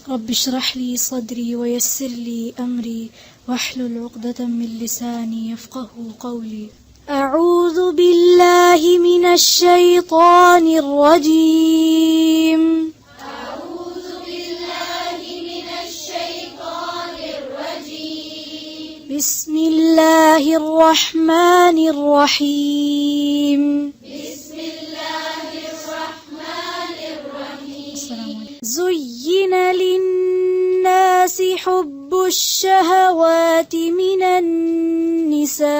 रब्बि इश्रह ली सदरी वयस्सिर ली अमरी वहलुल उक़दतम मिन लिसानी यफ़क़हू क़ौली। अऊज़ु बिल्लाहि मिनश शैतानिर रजीम। बिस्मिल्लाहिर रहमानिर रहीम। ज़ुय्यिन लिन्नासि हुब्बुश शहवाति मिनन निसा।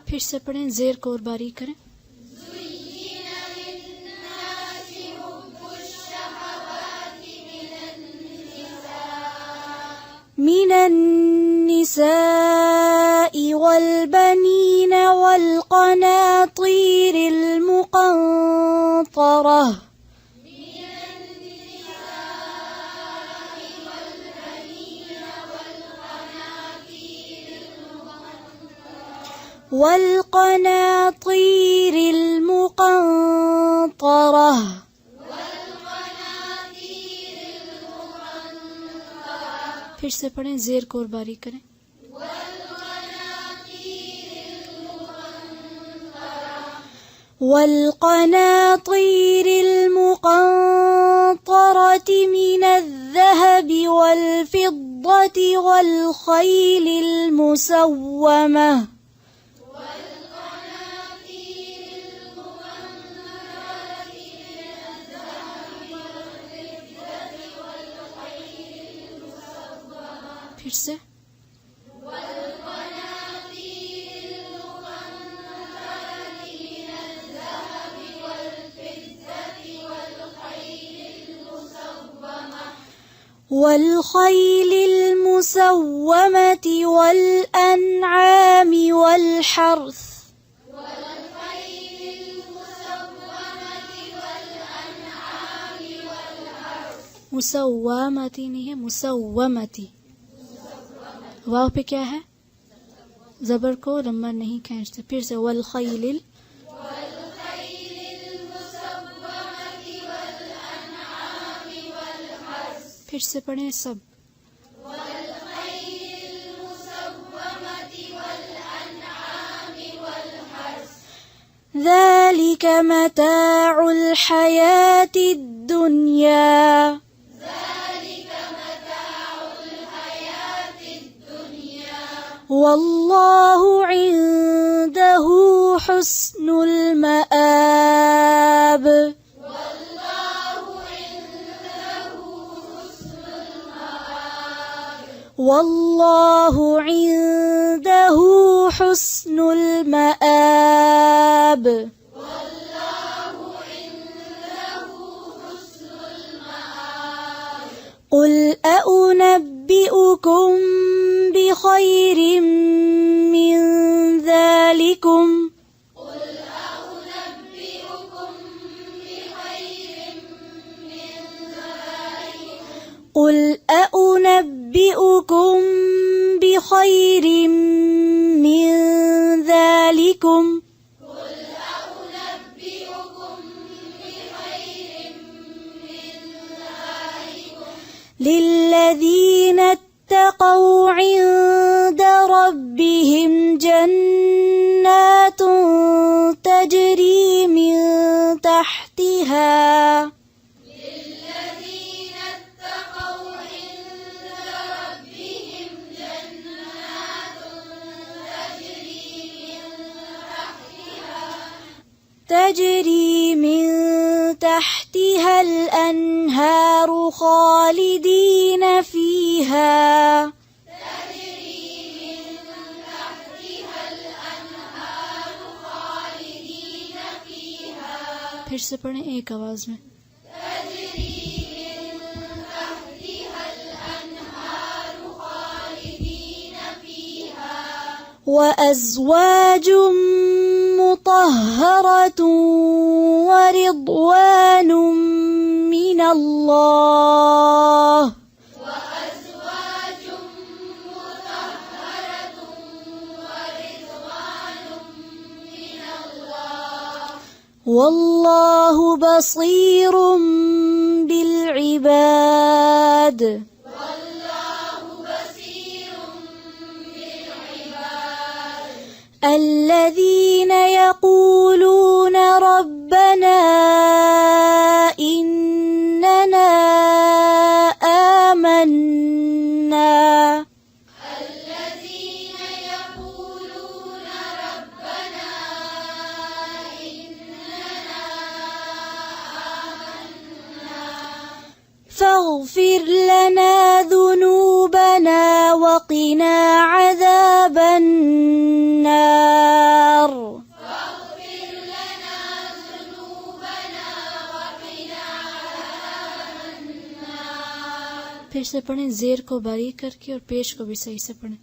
फिर से पढ़ें, ज़ेर को और बारीक करें। मिनन निसाइ वल बनीन वल क़नातीरिल मुक़ंतरह वल क़नातीरिल मुक़ंतरह। फिर से पढ़ें, ज़ेर को और बारीक करें। वल क़नातीरिल मुक़ंतरति मिनज़्ज़हबि वल फ़िद्दति वल ख़ैलिल मुसव्वमह फिर से वल ख़ैलिल मुसव्वमति वल अनआमि वल हर्थ। मुसव्वमति नहीं है, मुसव्वमति। वाव पे क्या है? ज़बर को लंबा नहीं खींचते। फिर से वल ख़ैलिल फिर से पढ़ें सब। ذلك متاع الحياة الدنيا والله عنده حسن المآب والله عنده حسن المآب قل أنبئكم بخير من ذلكم قل أنبئكم بخير من ذلكم للذين اتقوا عند ربهم جنات تجري من تحتها تجري من تحتها الأنهار خالدين فيها फिर से पढ़ें एक आवाज में। وأزواج مطهرة ورضوان من الله والله بصير بالعباد الذين يقولون ربنا إننا آمنا فاغفر لنا ذنوبنا وقنا عذاب النار फिर से पढ़ें ज़ेर को बारीक करके और पेश को भी सही से पढ़ें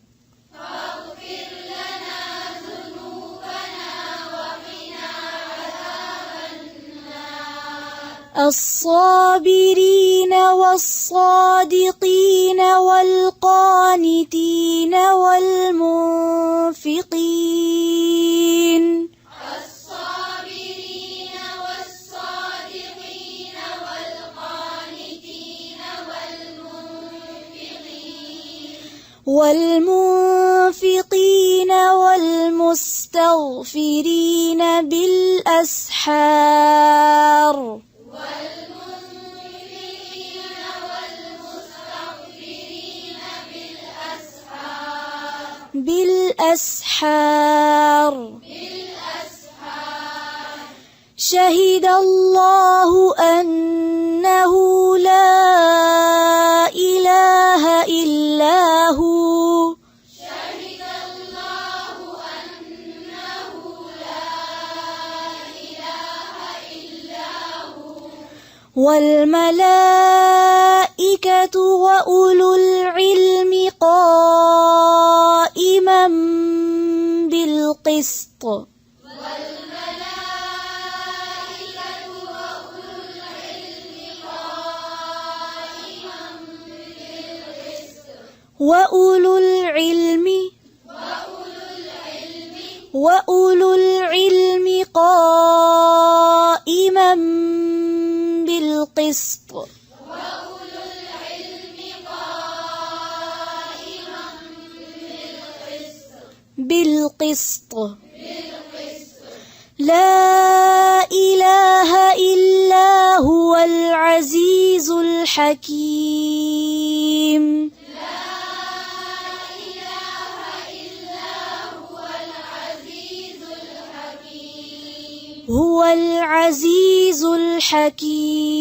الصابرين والصادقين والقانتين والمنفقين الصابرين والصادقين والقانتين والمنفقين والمستغفرين بالأسحار بالأسحار شهد الله أنه لا إله إلا هو والملائكة وأولو العلم قائما بالقسط وأولو العلم قائما بالقسط لا إله إلا هو العزيز الحكيم هو العزيز الحكيم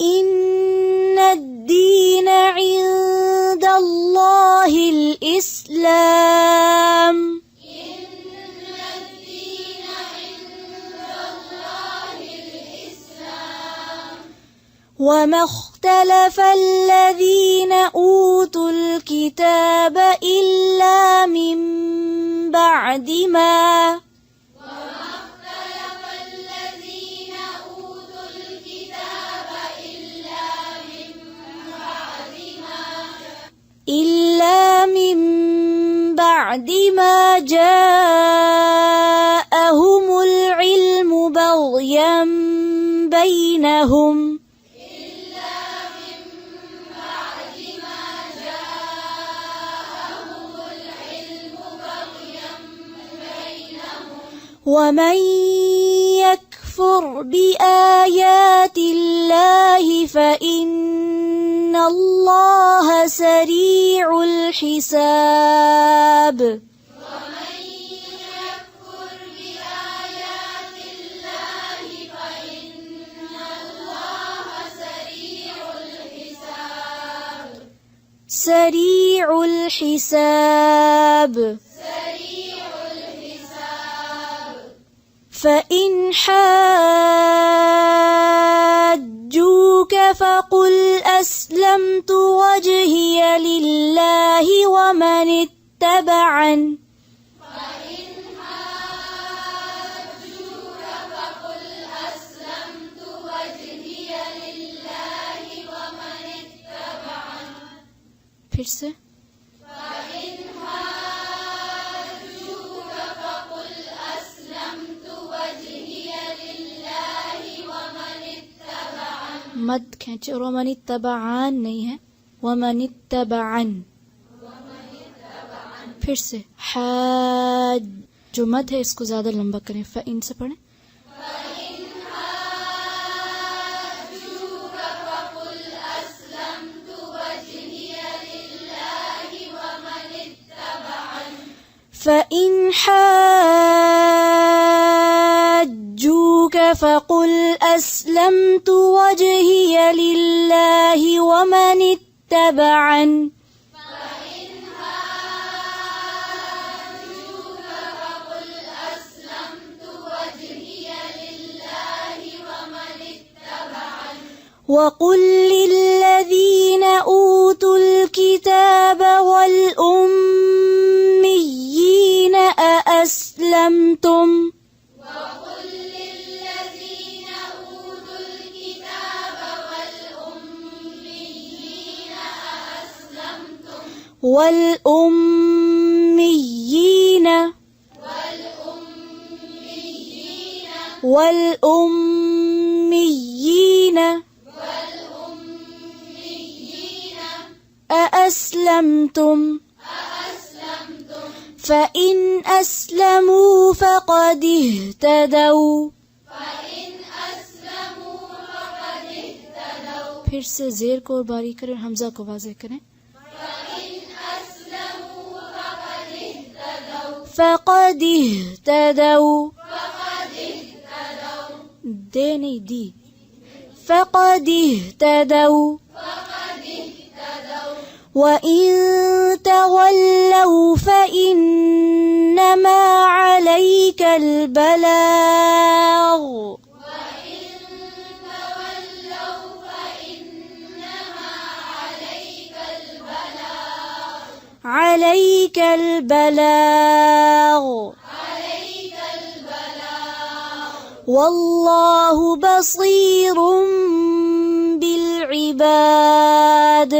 إن الدين عند الله الإسلام وما اختلف الذين أوتوا الكتاب إلا من بعد ما جاءهم العلم بغيا بينهم ومن يكفر بآيات الله فإن الله سريع الحساب سريع الحساب فإن حاجوك فقل أسلمت وجهي لله ومن اتبعني फिर से मद खींचे, और वमन इत्तबअन नहीं है, वमन इत्तबअन। फिर से हाज, जो मद है इसको ज्यादा लंबा करें, फ़इन से पढ़ें। फ़इन हाज्जूक फ़क़ुल अस्लमतु वजहिय लिल्लाहि वमन इत्तबअन। वक़ुल लिल्लज़ीन ऊतुल किताब वल उम्मिय्यीन अअस्लमतुम। वल उम्मिय्यीन أأسلمتم فإن أسلموا فقد اهتدوا। फिर से ज़ेर को और बारीक करें, हमजा को वाज़ेह करें। फक़द इहतदौ, दे नहीं दी, फक़द इहतदौ। वइन तवल्लौ फ़इन्नमा अलैकल बलाग। अलैकल बलाग वल्लाहु बसीरुम बिल इबाद।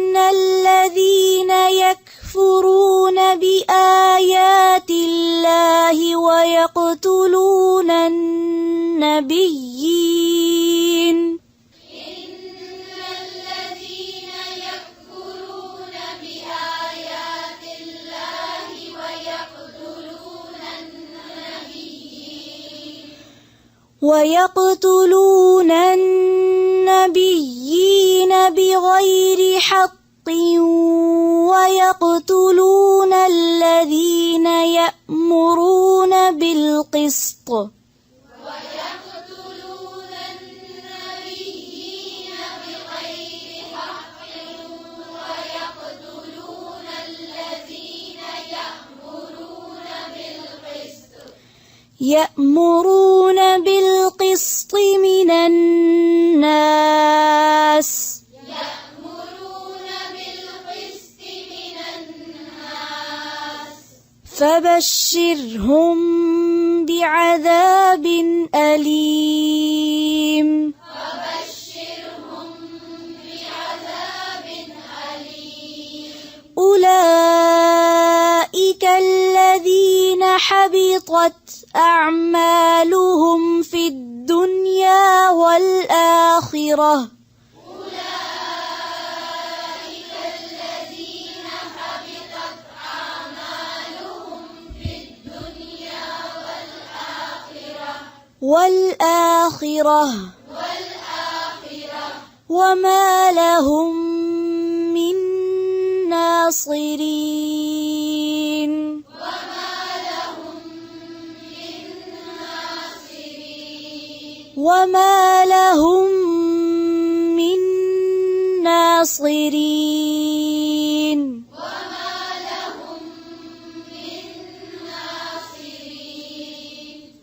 इन्नल्लज़ीन यकफुरून बिआयातिल्लाहि वयक़्तुलूनन नबिय्यीन। ويقتلون النبيين بغير حق ويقتلون الذين يأمرون بالقسط يأمرون بالقسط من الناس فبشرهم بعذاب أليم أولئك الذين حبطت أعمالهم في الدنيا والآخرة وما لهم من ناصرين وما لهم من ناصرين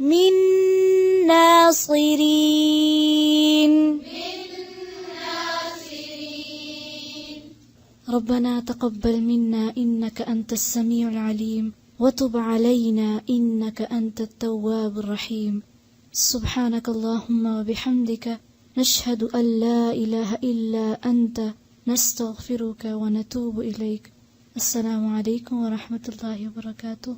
من ناصرين ربنا تقبل منا إنك أنت السميع العليم وتب علينا إنك أنت التواب الرحيم سبحانك اللهم وبحمدك نشهد أن لا إله إلا أنت نستغفرك ونتوب إليك. السلام عليكم ورحمة الله وبركاته.